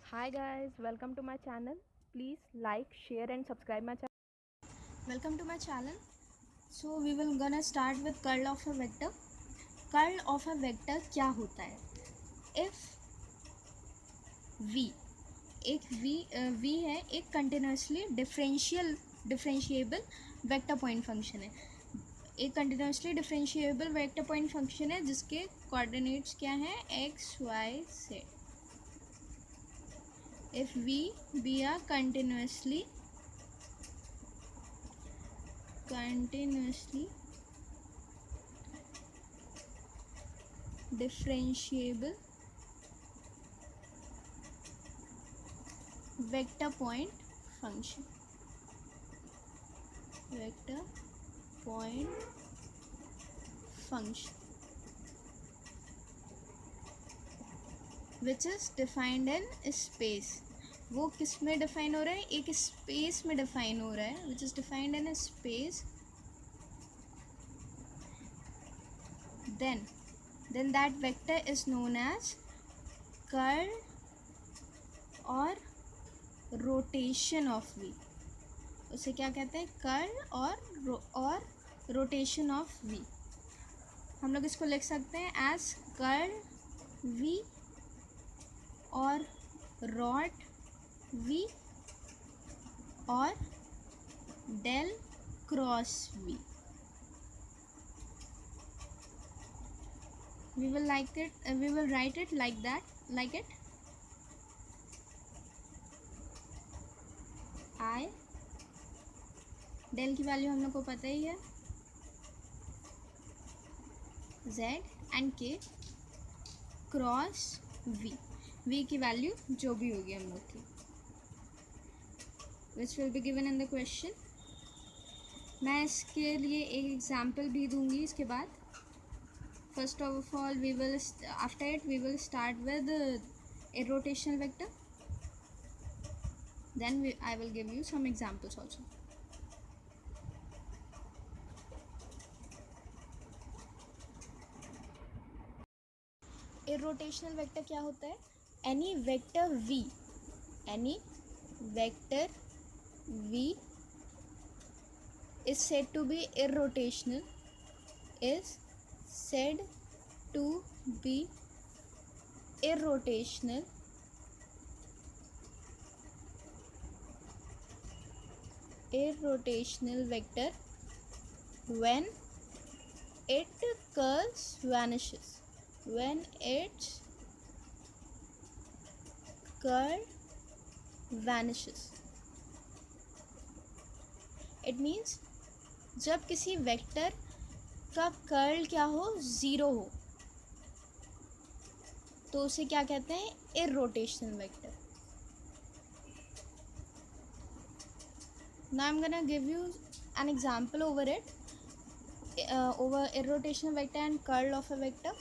Hi guys, welcome to my channel. Please like, share and subscribe my channel. Welcome to my channel. So we will gonna start with curl of a vector. Curl of a vector क्या होता है? If v एक v है, एक continuously differentiable vector point function है. एक continuously differentiable vector point function है जिसके कोऑर्डिनेट्स क्या हैं? x y z. If v be a continuously differentiable vector point function which is defined in space. वो किस में डिफाइन हो रहा है? एक स्पेस में डिफाइन हो रहा है, which is defined in a space. then that vector is known as curl और rotation of v. उसे क्या कहते हैं? कर्ल और रोटेशन ऑफ v. हम लोग इसको लिख सकते हैं एज कर्ल v और रॉट v और del cross v. We will write it like it. I del की वैल्यू हम लोग को पता ही है, z and k cross v की वैल्यू जो भी होगी हम लोग की, which will be given in the question. मैं इसके लिए एक एग्जाम्पल भी दूंगी इसके बाद. First of all after it we will start with a rotational vector. Then I will give you some examples also. Irrotational vector क्या होता है? Any vector v is said to be irrotational. Irrotational vector when its curl vanishes. It means जब किसी vector का curl क्या हो? Zero हो, तो उसे क्या कहते हैं? Irrotational vector. Now I'm gonna give you an example over it, over irrotational vector and curl of a vector.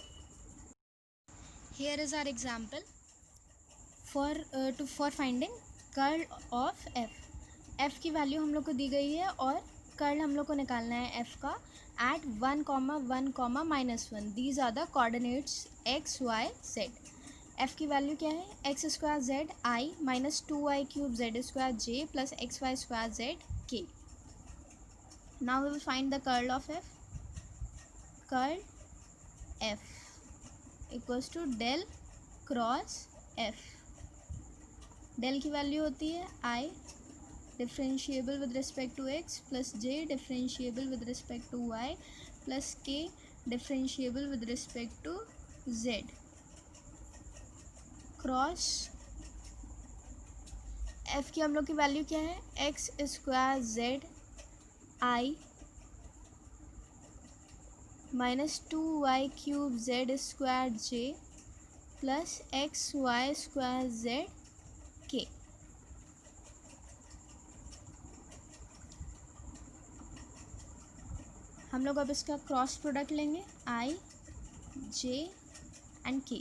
Here is our example for finding curl of f. f की value हम लोग को दी गई है और कर्ल हम लोग को निकालना है f का at 1, 1, -1. These are the coordinates x, y, z. f की वैल्यू क्या है? x square z i minus 2i cube z square j plus x y square z k. Now we will find the curl of f. Curl f equals to del cross f. Del की value होती है i differentiable with respect to x plus j differentiable with respect to y plus k differentiable with respect to z cross f की हम लोग की value क्या है? x square z i minus 2y cube z square j plus x y square z k. हम लोग अब इसका क्रॉस प्रोडक्ट लेंगे i j and k.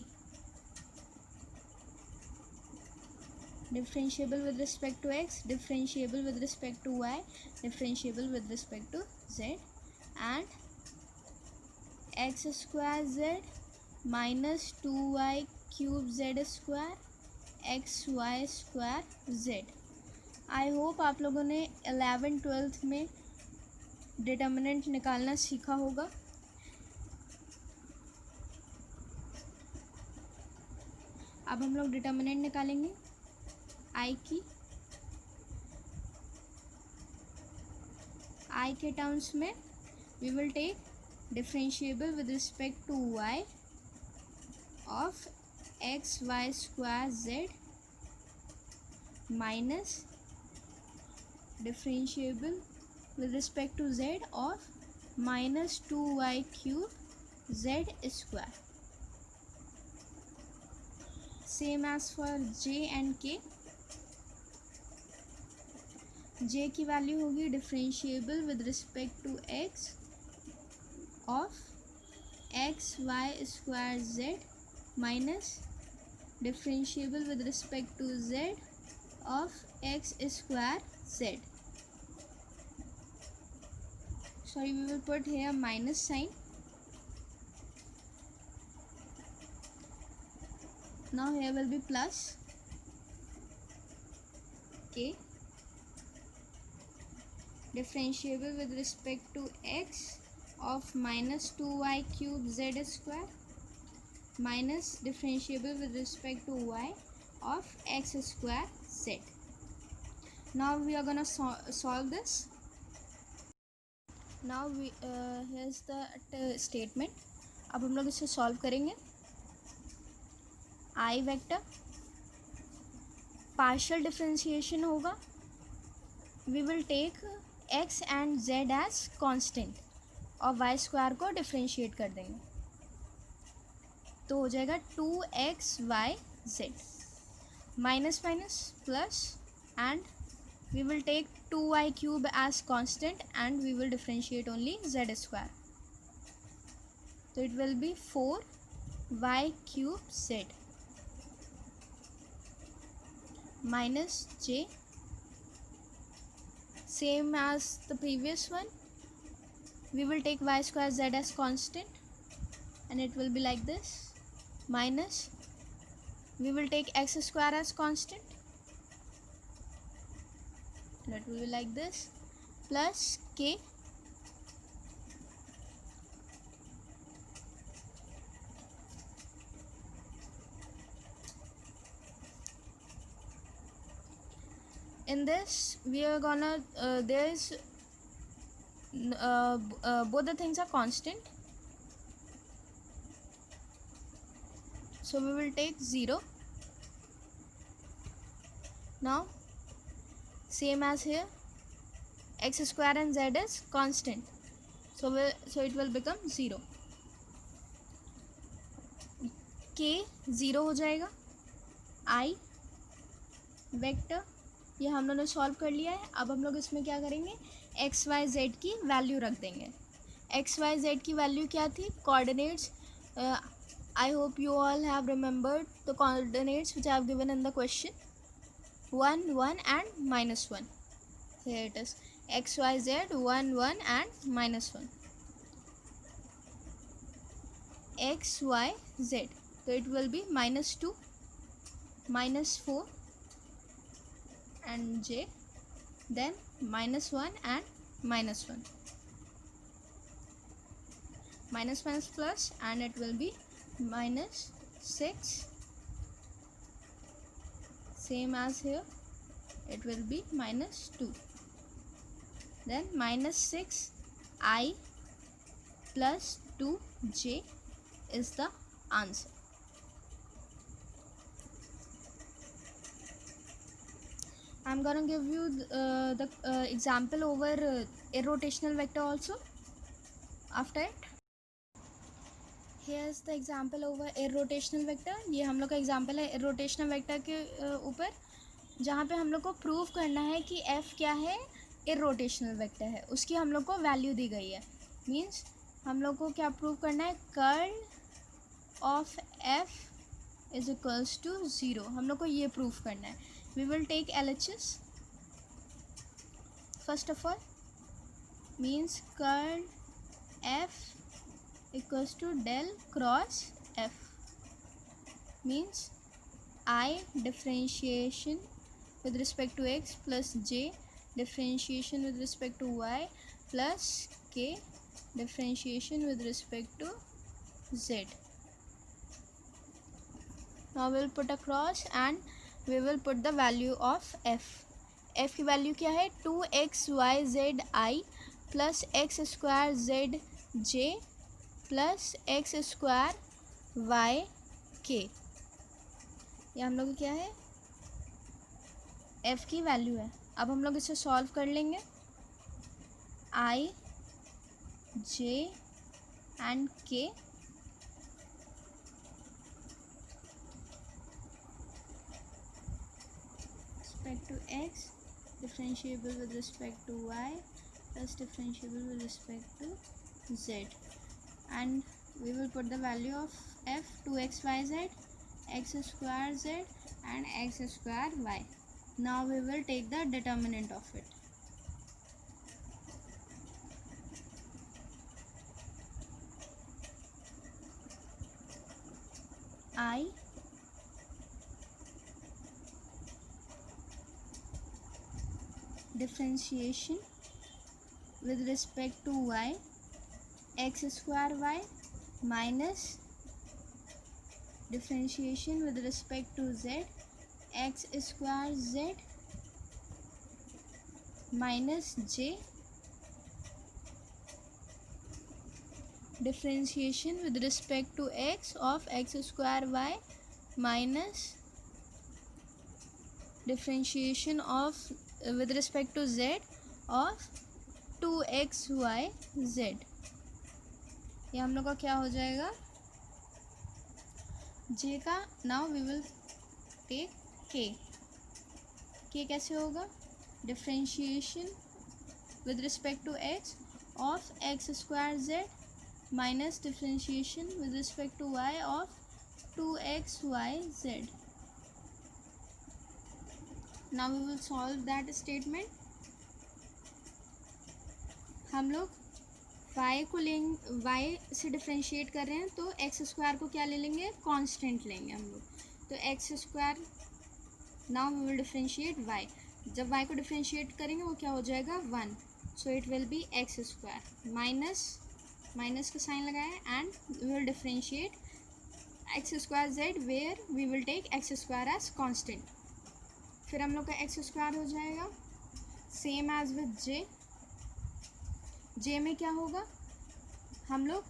Differentiable with respect to x, differentiable with respect to y, differentiable with respect to z and x square z minus 2y cube z square x y square z. I hope आप लोगों ने 11th-12th में determinant निकालना सीखा होगा। अब हम लोग डिटर्मिनेंट निकालेंगे आई की। आई के टर्म्स में we will take differentiable with respect to y of x y square z minus differentiable with respect to z of minus 2y cube z square. Same as for j and k. j की वैल्यू होगी differentiable with respect to x of x y square z minus differentiable with respect to z of x square z. Sorry, we will put here minus sign. Now here will be plus k differentiable with respect to x of minus 2y cube z square minus differentiable with respect to y of x square z. Now we are gonna solve this. Now here's the statement. अब हम लोग इसे सॉल्व करेंगे. I vector partial differentiation होगा. We will take x and z as constant और y square को differentiate कर देंगे तो हो जाएगा 2xy/z minus minus plus and we will take 2y cube as constant and we will differentiate only z square. So it will be 4y cube z minus j, same as the previous one. We will take y square z as constant and it will be like this, minus we will take x square as constant. That will be like this, plus k in this we are gonna there's both the things are constant, so we will take 0. Now same as here, x square and z is constant, so it will become 0. k 0 हो जाएगा. i vector ये हम लोगों ने solve कर लिया है. अब हम लोग इसमें क्या करेंगे, एक्स वाई जेड की वैल्यू रख देंगे. एक्स वाई जेड की वैल्यू क्या थी, coordinates. I hope you all have remembered the coordinates which I have given in the question. 1 1 and minus 1. Here it is, x y z 1 1 and minus 1. x y z, so it will be minus 2 minus 4 and j, then minus 1 and minus 1, minus minus plus, and it will be minus 6. Same as here, it will be minus 2, then minus 6 I plus 2j is the answer. I'm gonna give you the example over irrotational vector also after it. Here's the example over irrotational vector. ये हम लोग का example है irrotational vector के ऊपर, जहाँ पे हम लोग को प्रूव करना है कि f क्या है, irrotational vector है, उसकी हम लोग को वैल्यू दी गई है. मीन्स हम लोग को क्या प्रूव करना है, curl of f is equals to 0. हम लोग को ये प्रूव करना है. We will take LHS first of all. Means curl f equals to del cross f, means I differentiation with respect to x plus j differentiation with respect to y plus k differentiation with respect to z. Now we will put across and we will put the value of f. f की value क्या है 2xyzi plus X square Z J plus X square Y K. ये हम लोग क्या है f की value है. अब हम लोग इसे सॉल्व कर लेंगे. i j and k respect to x differentiable with respect to y plus differentiable with respect to z, and we will put the value of f 2xyz x square z and x square y. Now we will take the determinant of it. I differentiation with respect to y x square y minus differentiation with respect to z x square z minus j differentiation with respect to x of x square y minus differentiation of with respect to z of 2xyz. ये हम लोग का क्या हो जाएगा j का. Now we will take k कैसे होगा differentiation with respect to x of x square z minus differentiation with respect to y of 2xyz. Now we will solve that statement. हम लोग y को लेंगे, y से differentiate कर रहे हैं तो x स्क्वायर को क्या ले लेंगे कांस्टेंट लेंगे हम लोग. तो x square. Now we will differentiate y. जब y को डिफ्रेंशिएट करेंगे वो क्या हो जाएगा 1. So it will be x square minus का साइन लगाया and we will differentiate x square z where we will take x square as constant. फिर हम लोग का एक्स स्क्वायर हो जाएगा सेम एज विद जे में क्या होगा हम लोग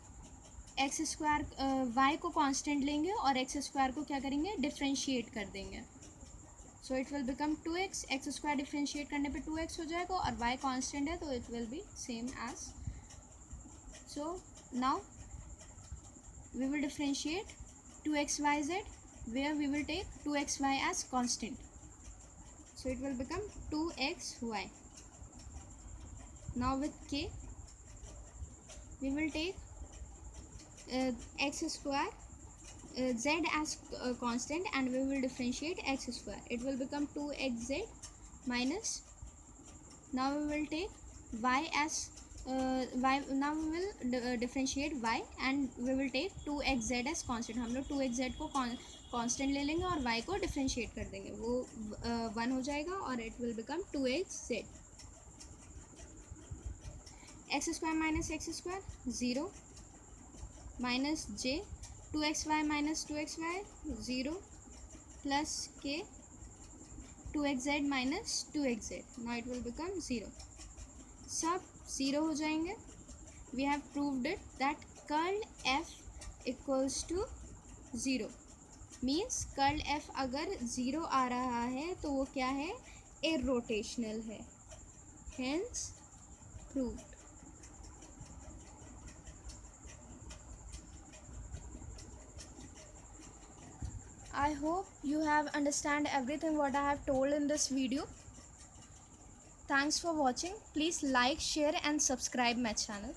एक्स स्क्वायर वाई को कांस्टेंट लेंगे और एक्स स्क्वायर को क्या करेंगे डिफ्रेंशिएट कर देंगे. सो it will become 2x. X square differentiate करने पे 2x हो जाएगा और वाई कांस्टेंट है तो it will be same as. So now we will differentiate 2xyz where we will take 2xy as constant. So it will become 2xy. Now with k, we will take x square z as constant and we will differentiate x square. It will become 2xz minus. Now we will take y as y. Now we will differentiate y and we will take 2xz as constant. हम लोग 2xz को constant ले लेंगे और y को differentiate कर देंगे. वो 1 हो जाएगा और it will become 2xz. X square minus x square 0 minus j 2xy minus 2xy 0 plus k 2xz minus 2xz. Now it will become 0. सब 0 हो जाएंगे. We have proved it that curl f equals to 0. Means curl f अगर 0 आ रहा है तो वो क्या है इर्रोटेशनल है. Hence proved. I hope you have understand everything what I have told in this video. Thanks for watching. Please like, share and subscribe my channel.